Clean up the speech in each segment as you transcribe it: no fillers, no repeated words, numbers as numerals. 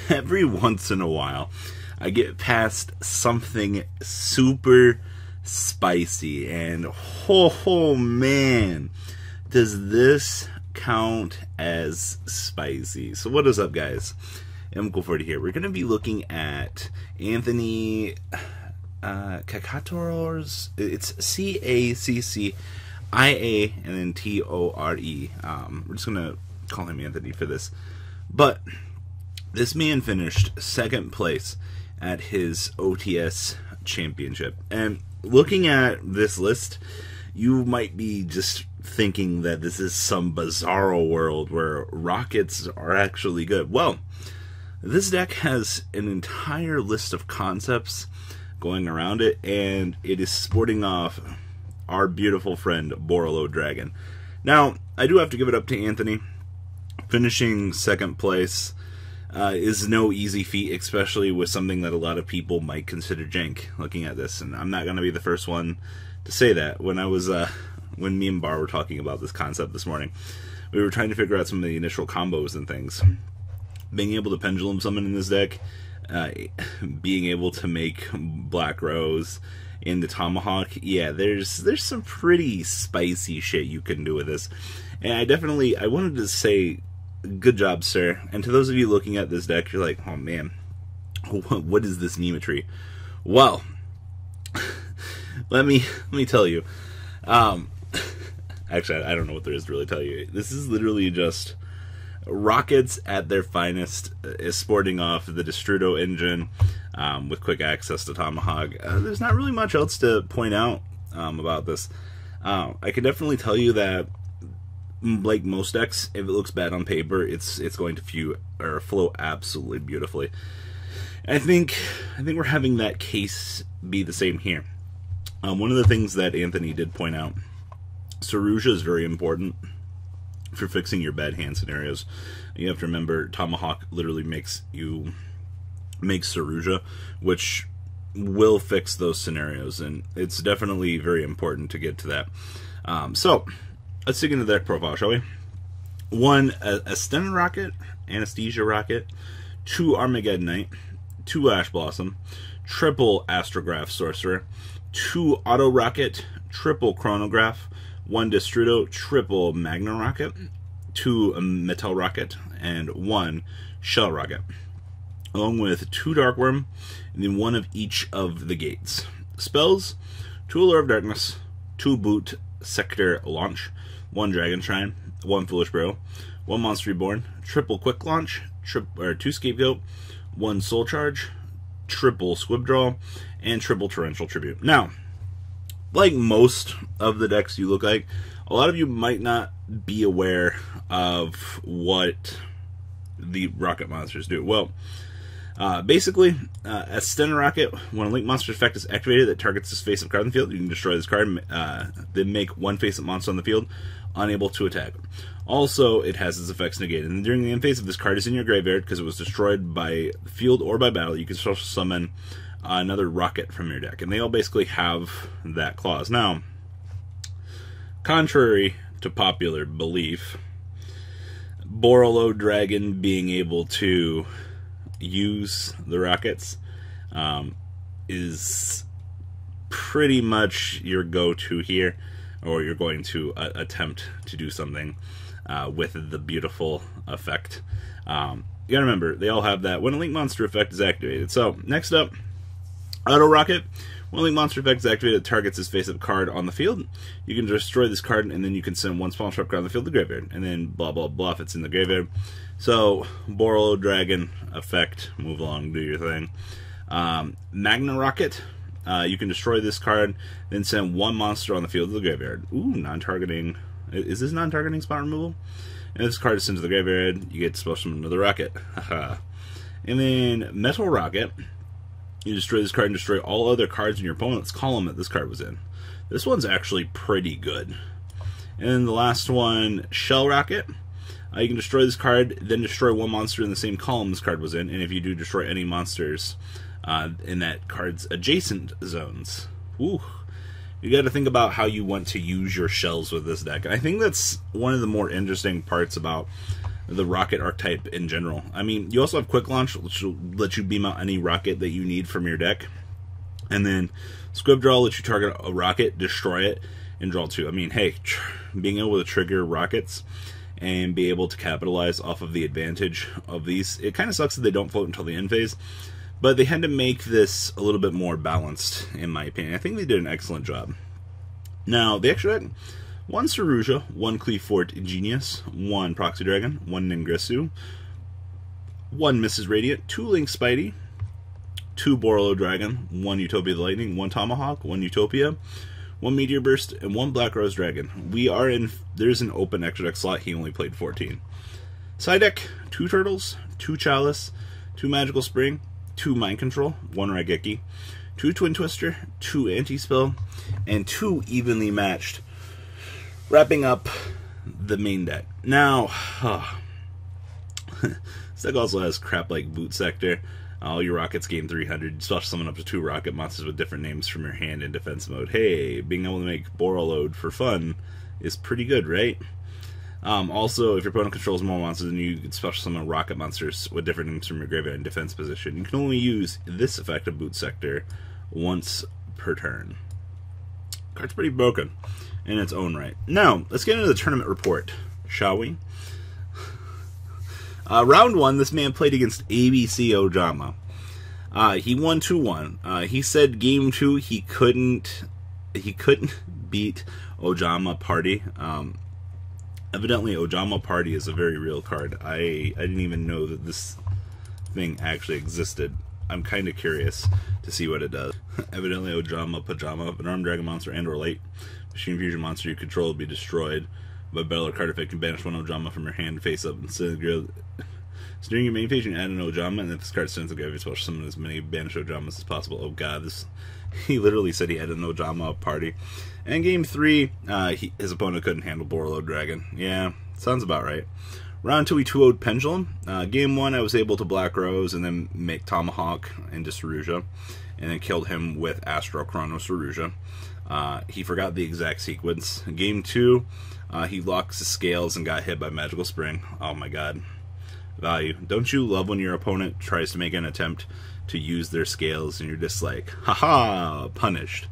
every once in a while, I get past something super spicy, and oh man, does this count as spicy. So what is up, guys? I'm Cool40 here. We're going to be looking at Anthony Caccatore's, it's Caccia and then Tore. We're just going to call him Anthony for this. But this man finished second place at his OTS championship. And looking at this list, you might be just thinking that this is some bizarro world where Rokkets are actually good. Well, this deck has an entire list of concepts going around it, and it is sporting off our beautiful friend Borolo Dragon. Now, I do have to give it up to Anthony. Finishing second place is no easy feat, especially with something that a lot of people might consider jank looking at this, and I'm not going to be the first one to say that. When me and Bar were talking about this concept this morning, we were trying to figure out some of the initial combos and things. Being able to pendulum summon in this deck, being able to make Black Rose into Tomahawk, yeah, there's some pretty spicy shit you can do with this. And I wanted to say, good job, sir. And to those of you looking at this deck, you're like, oh man, what is this memetry? Well, let me tell you. Actually, I don't know what there is to really tell you. This is literally just Rockets at their finest, is sporting off the Destrudo engine with quick access to Tomahawk. There's not really much else to point out about this. I can definitely tell you that, like most decks, if it looks bad on paper, it's going to flow absolutely beautifully. I think we're having that case be the same here. One of the things that Anthony did point out, Saruja is very important for fixing your bad hand scenarios. You have to remember, Tomahawk literally makes Saruja, which will fix those scenarios, and it's definitely very important to get to that. So let's dig into the deck profile, shall we? 1, a Stun Rokket, Anesthesia Rokket, 2 Armageddonite, 2 Ash Blossom, triple Astrograph Sorcerer, 2 Auto Rokket, triple Chronograph, 1 Destrudo, triple Magna Rokket, 2 Metal Rokket, and 1 Shell Rokket, along with 2 Dark Worm, and then 1 of each of the gates. Spells: 2 Allure of Darkness, 2 Boot Sector Launch, 1 Dragon Shrine, 1 Foolish Bro, 1 Monster Reborn, triple Quick Launch, 2 Scapegoat, 1 Soul Charge, triple Squib Draw, and triple Torrential Tribute. Now, like most of the decks you look like, a lot of you might not be aware of what the Rokket monsters do. Well, basically, a Stun Rokket, when a Link monster effect is activated that targets this face-up card on the field, you can destroy this card, then make 1 face-up monster on the field unable to attack. Also, it has its effects negated. And during the end phase, if this card is in your graveyard because it was destroyed by field or by battle, you can special summon another Rokket from your deck, and they all basically have that clause. Now, contrary to popular belief, Borolo Dragon being able to use the Rockets is pretty much your go-to here, or you're going to attempt to do something with the beautiful effect. You gotta remember, they all have that when a Link monster effect is activated. So, next up, Auto Rokket. When a Link monster effect is activated, it targets this face-up card on the field. You can destroy this card, and then you can send 1 Spawn Trap card on the field to the graveyard, and then blah blah blah if it's in the graveyard. So, Borolo Dragon effect, move along, do your thing. Magna Rokket. You can destroy this card, then send 1 monster on the field to the graveyard. Ooh, non-targeting. Is this non-targeting spot removal? And if this card is sent to the graveyard, you get to special summon another Rokket. And then Metal Rokket. You destroy this card and destroy all other cards in your opponent's column that this card was in. This one's actually pretty good. And then the last one, Shell Rokket. You can destroy this card, then destroy 1 monster in the same column this card was in, and if you do, destroy any monsters in that card's adjacent zones. Ooh. You got to think about how you want to use your shells with this deck. And I think that's one of the more interesting parts about the Rokket archetype in general. I mean, you also have Quick Launch, which will let you beam out any Rokket that you need from your deck. And then Squib Draw lets you target a Rokket, destroy it, and draw 2. I mean, hey, being able to trigger Rockets and be able to capitalize off of the advantage of these, it kind of sucks that they don't float until the end phase, but they had to make this a little bit more balanced, in my opinion. I think they did an excellent job. Now, the extra deck: 1 Yugioh, 1 Cleavefort Genius, 1 Proxy Dragon, 1 Ningresu, 1 Mrs. Radiant, 2 Link Spidey, 2 Borolo Dragon, 1 Utopia the Lightning, 1 Tomahawk, 1 Utopia, 1 Meteor Burst, and 1 Black Rose Dragon. There's an open extra deck slot. He only played 14. Side deck: 2 Turtles, 2 Chalice, 2 Magical Spring, 2 Mind Control, 1 Raigeki, 2 Twin Twister, 2 Anti-Spell, and 2 evenly matched, wrapping up the main deck. Now, this deck also has crap like Boot Sector. All your Rockets gain 300. Special summon up to 2 Rokket monsters with different names from your hand in defense mode. Hey, being able to make Boroload for fun is pretty good, right? Also, if your opponent controls more monsters than you can special summon Rokket monsters with different names from your graveyard in defense position. You can only use this effect of Boot Sector once per turn. Card's pretty broken in its own right. Now, let's get into the tournament report, shall we? Round 1, this man played against ABC Ojama. He won 2-1. He said game 2 he couldn't beat Ojama Party. Evidently, Ojama Party is a very real card. I didn't even know that this thing actually existed. I'm kind of curious to see what it does. Evidently, Ojama Pajama, an armed dragon monster and or light machine fusion monster you control will be destroyed by battle or card effect. You banish 1 Ojama from your hand face up and during your main phase, you can add an Ojama, and if this card sends a graveyard special, summon as many banished Ojamas as possible. Oh god, he literally said he had an Ojama Party. And game 3, his opponent couldn't handle Borolo Dragon. Yeah, sounds about right. Round 2, he 2-0'd Pendulum. Game 1, I was able to Black Rose and then make Tomahawk into Yugioh, and then killed him with Astro Chronos Yugioh. He forgot the exact sequence. Game 2, he locks his scales and got hit by Magical Spring. Oh my god. Value. Don't you love when your opponent tries to make an attempt to use their scales and you're just like, haha, punished.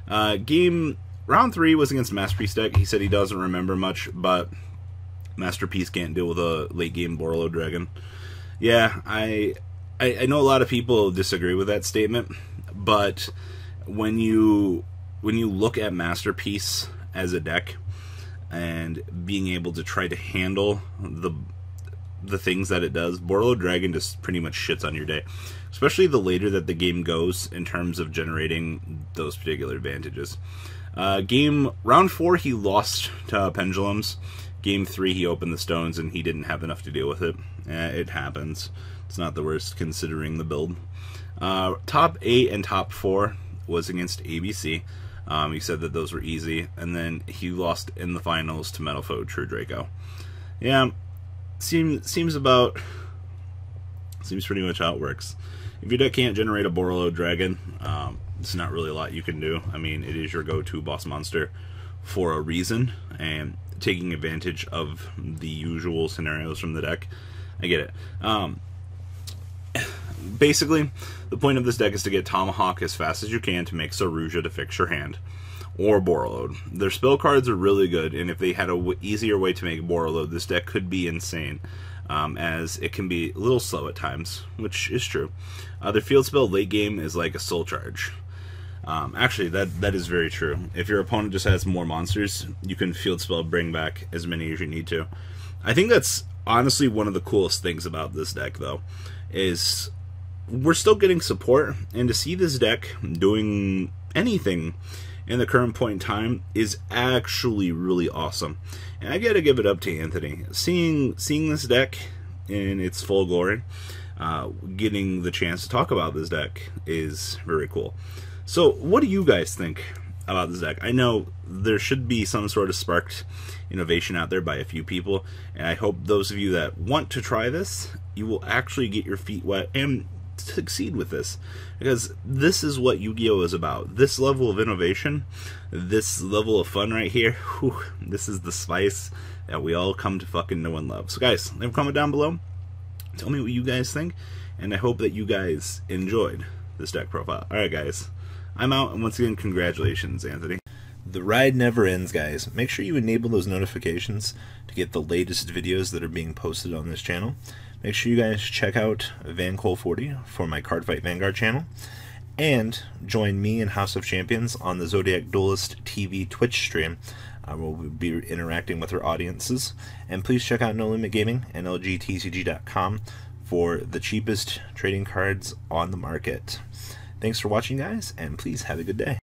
Round 3 was against Masterpiece deck. He said he doesn't remember much, but Masterpiece can't deal with a late game Borolo Dragon. Yeah, I know a lot of people disagree with that statement, but when you look at Masterpiece as a deck and being able to try to handle the things that it does, Borolo Dragon just pretty much shits on your day, especially the later that the game goes in terms of generating those particular advantages. Round 4, he lost to Pendulums. Game 3, he opened the stones and he didn't have enough to deal with it. It happens. It's not the worst considering the build. Top 8 and top 4 was against ABC. He said that those were easy, and then he lost in the finals to Metal Foe True Draco. Yeah, seems pretty much how it works. If your deck can't generate a Borolo Dragon, it's not really a lot you can do. I mean, it is your go-to boss monster for a reason, and taking advantage of the usual scenarios from the deck. I get it. Basically, the point of this deck is to get Tomahawk as fast as you can to make Yugioh to fix your hand, or Boroload. Their spell cards are really good, and if they had a easier way to make Boroload, this deck could be insane, as it can be a little slow at times, which is true. Their field spell late game is like a Soul Charge. Actually, that is very true. If your opponent just has more monsters, you can field spell bring back as many as you need to. I think that's honestly one of the coolest things about this deck, though, is we're still getting support, and to see this deck doing anything in the current point in time is actually really awesome. And I gotta give it up to Anthony. Seeing this deck in its full glory, getting the chance to talk about this deck is very cool. So, what do you guys think about this deck? I know there should be some sort of sparked innovation out there by a few people, and I hope those of you that want to try this, you will actually get your feet wet and succeed with this, because this is what Yu-Gi-Oh is about. This level of innovation, this level of fun right here, whew, this is the spice that we all come to fucking know and love. So guys, leave a comment down below, tell me what you guys think, and I hope that you guys enjoyed this deck profile. Alright guys, I'm out, and once again, congratulations, Anthony. The ride never ends, guys. Make sure you enable those notifications to get the latest videos that are being posted on this channel. Make sure you guys check out VanCole40 for my Cardfight Vanguard channel, and join me and House of Champions on the Zodiac Duelist TV Twitch stream. We'll be interacting with our audiences. And please check out No Limit Gaming and LGTCG.com for the cheapest trading cards on the market. Thanks for watching, guys, and please have a good day.